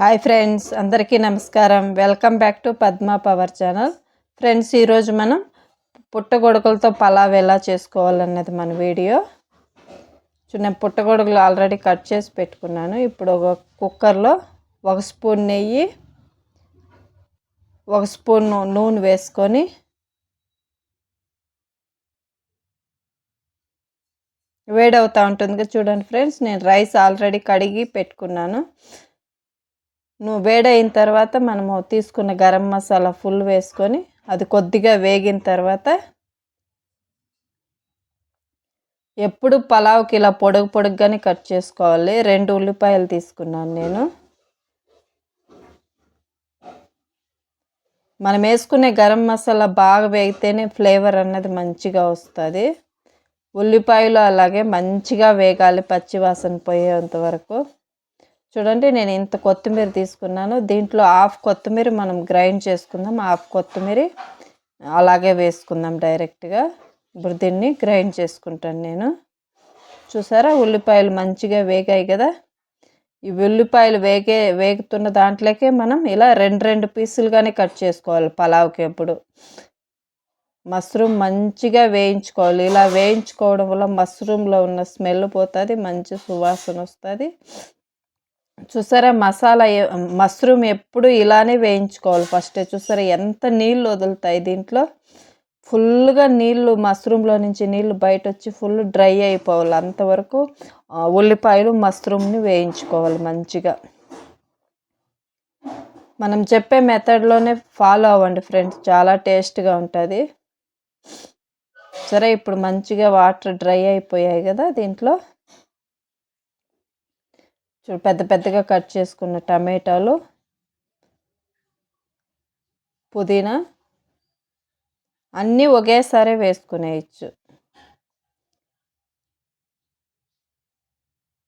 Hi friends, అందరికీ నమస్కారం. Welcome back to Padma power channel. Friends, ఈరోజు మనం పుట్టగొడుగులతో పలావ్ ఎలా చేసుకోవాలన్నది మన వీడియో. నేను పుట్టగొడుగులు ఆల్రెడీ కట్ చేసి పెట్టుకున్నాను. ఇప్పుడు ఒక కుక్కర్లో 1 స్పూన్ నెయ్యి, 1 స్పూన్ నూనె వేసుకొని వేడవుతూ ఉంటుంది. చూడండి ఫ్రెండ్స్, నేను రైస్ ఆల్రెడీ కడిగి పెట్టుకున్నాను. వేడైన తర్వాత మనము తీసుకున్న గరం మసాలా ఫుల్ వేసుకొని అది కొద్దిగా వేగిన తర్వాత, ఎప్పుడు పలావ్కి ఇలా పొడుగ్గానే కట్ చేసుకోవాలి. 2 ఉల్లిపాయలు తీసుకున్నాను నేను. మనం వేసుకునే గరం మసాలా బాగా వేగితేనే ఫ్లేవర్ అన్నది మంచిగా వస్తుంది. ఉల్లిపాయలు అలాగే మంచిగా వేగాలి, పచ్చివాసన పోయేంత వరకు. చూడండి, నేను ఇంత కొత్తిమీర తీసుకున్నాను. దీంట్లో హాఫ్ కొత్తిమీర మనం గ్రైండ్ చేసుకుందాం, హాఫ్ కొత్తిమీర అలాగే వేసుకుందాం డైరెక్ట్గా. ఇప్పుడు దీన్ని గ్రైండ్ చేసుకుంటాను నేను. చూసారా, ఉల్లిపాయలు మంచిగా వేగాయి కదా. ఈ ఉల్లిపాయలు వేగుతున్న దాంట్లోకే మనం ఇలా 2 పీసులుగానే కట్ చేసుకోవాలి పలావ్కి. ఎప్పుడు మష్రూమ్ మంచిగా వేయించుకోవాలి. ఇలా వేయించుకోవడం వల్ల మష్రూమ్లో ఉన్న స్మెల్ పోతుంది, మంచి సువాసన వస్తుంది. చూసారా, మష్రూమ్ ఎప్పుడు ఇలానే వేయించుకోవాలి ఫస్ట్. చూసారా ఎంత నీళ్ళు వదులుతాయి దీంట్లో. ఫుల్గా నీళ్ళు, మష్రూమ్లో నుంచి నీళ్ళు బయట వచ్చి ఫుల్ డ్రై అయిపోవాలి. అంతవరకు ఉల్లిపాయలు మష్రూమ్ని వేయించుకోవాలి మంచిగా. మనం చెప్పే మెథడ్లోనే ఫాలో అవ్వండి ఫ్రెండ్స్, చాలా టేస్ట్గా ఉంటుంది. సరే, ఇప్పుడు మంచిగా వాటర్ డ్రై అయిపోయాయి కదా. దీంట్లో పెద్దగా కట్ చేసుకున్న టమాటాలు, పుదీనా అన్నీ ఒకేసారి వేసుకునేయచ్చు.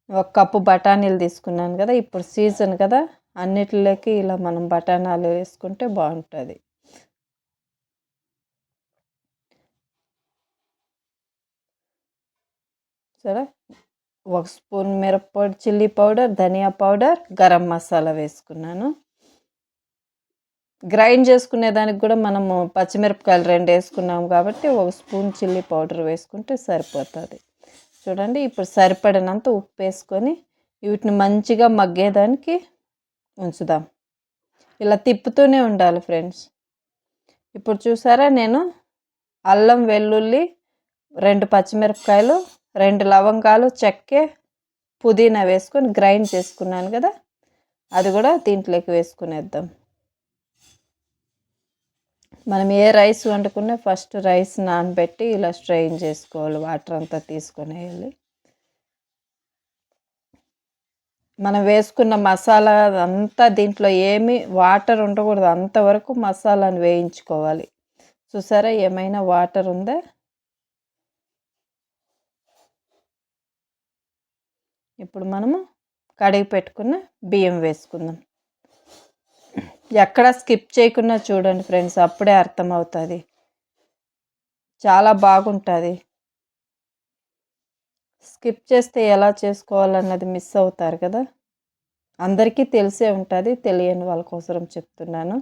1 కప్పు బఠానీలు తీసుకున్నాను కదా. ఇప్పుడు సీజన్ కదా, అన్నిటిలోకి ఇలా మనం బఠానాలు వేసుకుంటే బాగుంటుంది. సరే, 1 స్పూన్ మిరప్పొడి, చిల్లీ పౌడర్, ధనియా పౌడర్, గరం మసాలా వేసుకున్నాను. గ్రైండ్ చేసుకునే దానికి కూడా మనము పచ్చిమిరపకాయలు 2 వేసుకున్నాము కాబట్టి 1 స్పూన్ చిల్లీ పౌడర్ వేసుకుంటే సరిపోతుంది. చూడండి, ఇప్పుడు సరిపడినంత ఉప్పు వేసుకొని వీటిని మంచిగా మగ్గేదానికి ఉంచుదాం. ఇలా తిప్పుతూనే ఉండాలి ఫ్రెండ్స్. ఇప్పుడు చూసారా, నేను అల్లం వెల్లుల్లి, 2 పచ్చిమిరపకాయలు, 2 లవంగాలు, చెక్క, పుదీనా వేసుకొని గ్రైండ్ చేసుకున్నాను కదా. అది కూడా దీంట్లోకి వేసుకునేద్దాం. మనం ఏ రైస్ వండుకున్నా ఫస్ట్ రైస్ నానబెట్టి ఇలా స్ట్రెయిన్ చేసుకోవాలి, వాటర్ అంతా తీసుకునేయాలి. మనం వేసుకున్న మసాలా అంతా దీంట్లో ఏమీ వాటర్ ఉండకూడదు, అంతవరకు మసాలాను వేయించుకోవాలి. చూసారా, ఏమైనా వాటర్ ఉందా? ఇప్పుడు మనము కడిగి పెట్టుకున్న బియ్యం వేసుకుందాం. ఎక్కడ స్కిప్ చేయకుండా చూడండి ఫ్రెండ్స్, అప్పుడే అర్థమవుతుంది. చాలా బాగుంటుంది. స్కిప్ చేస్తే ఎలా చేసుకోవాలన్నది మిస్ అవుతారు కదా. అందరికీ తెలిసే ఉంటుంది, తెలియని వాళ్ళ కోసం చెప్తున్నాను.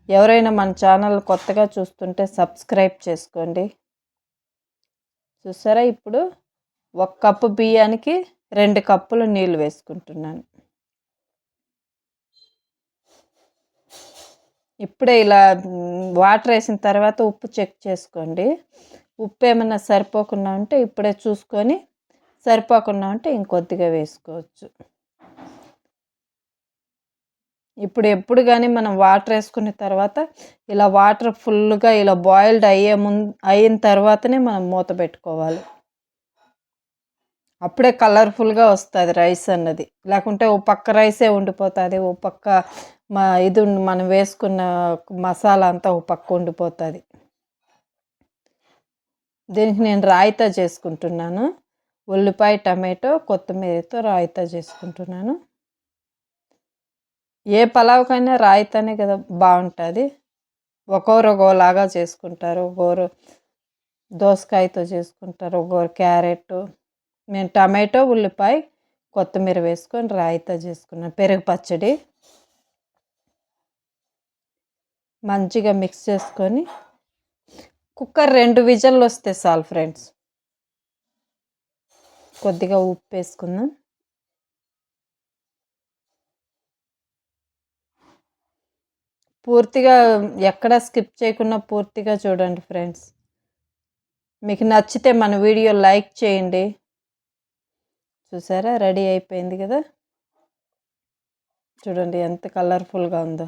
ఎవరైనా మన ఛానల్ కొత్తగా చూస్తుంటే సబ్స్క్రైబ్ చేసుకోండి. చూసారా, ఇప్పుడు 1 కప్పు బియ్యానికి 2 కప్పులు నీళ్ళు వేసుకుంటున్నాను. ఇప్పుడే ఇలా వాటర్ వేసిన తర్వాత ఉప్పు చెక్ చేసుకోండి. ఉప్పు ఏమైనా సరిపోకుండా ఉంటే ఇప్పుడే చూసుకొని, సరిపోకుండా ఉంటే ఇంకొద్దిగా వేసుకోవచ్చు. ఇప్పుడు ఎప్పుడు కానీ మనం వాటర్ వేసుకున్న తర్వాత ఇలా వాటర్ ఫుల్గా ఇలా బాయిల్డ్ అయిన తర్వాతనే మనం మూత పెట్టుకోవాలి. అప్పుడే కలర్ఫుల్గా వస్తుంది రైస్ అన్నది. లేకుంటే ఓ పక్క రైసే ఉండిపోతుంది, ఓ పక్క మనం వేసుకున్న మసాలా అంతా ఓ పక్క ఉండిపోతుంది. దీనికి నేను రాయితా చేసుకుంటున్నాను. ఉల్లిపాయ, టమాటో, కొత్తిమీరతో రాయితా చేసుకుంటున్నాను. ఏ పలావ్కైనా రాయితానే కదా బాగుంటుంది. ఒక్కొరు ఒక్కోలాగా చేసుకుంటారు. ఒక్కొరు దోసకాయతో చేసుకుంటారు, ఒక్కొరు క్యారెట్. నేను టమాటో, ఉల్లిపాయ, కొత్తిమీర వేసుకొని రాయితా చేసుకున్నాను. పెరుగు పచ్చడి మంచిగా మిక్స్ చేసుకొని కుక్కర్ 2 విజిల్లు వస్తే చాలు ఫ్రెండ్స్. కొద్దిగా ఉప్పు వేసుకుందాం. పూర్తిగా ఎక్కడ స్కిప్ చేయకుండా పూర్తిగా చూడండి ఫ్రెండ్స్. మీకు నచ్చితే మన వీడియో లైక్ చేయండి. చూసారా, రెడీ అయిపోయింది కదా. చూడండి ఎంత కలర్ఫుల్గా ఉందో.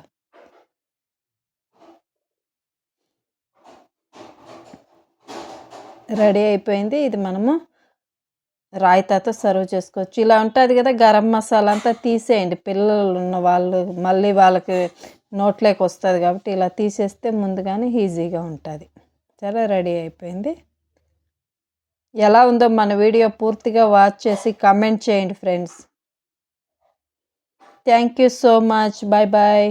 రెడీ అయిపోయింది. ఇది మనము రాయితాతో సర్వ్ చేసుకోవచ్చు. ఇలా ఉంటుంది కదా. గరం మసాలా అంతా తీసేయండి. పిల్లలు ఉన్న వాళ్ళు మళ్ళీ వాళ్ళకి నోట్లోకి వస్తుంది కాబట్టి ఇలా తీసేస్తే ముందుగానే ఈజీగా ఉంటుంది. చాలా రెడీ అయిపోయింది. ఎలా ఉందో మన వీడియో పూర్తిగా వాచ్ చేసి కామెంట్ చేయండి friends. Thank you so much. Bye bye.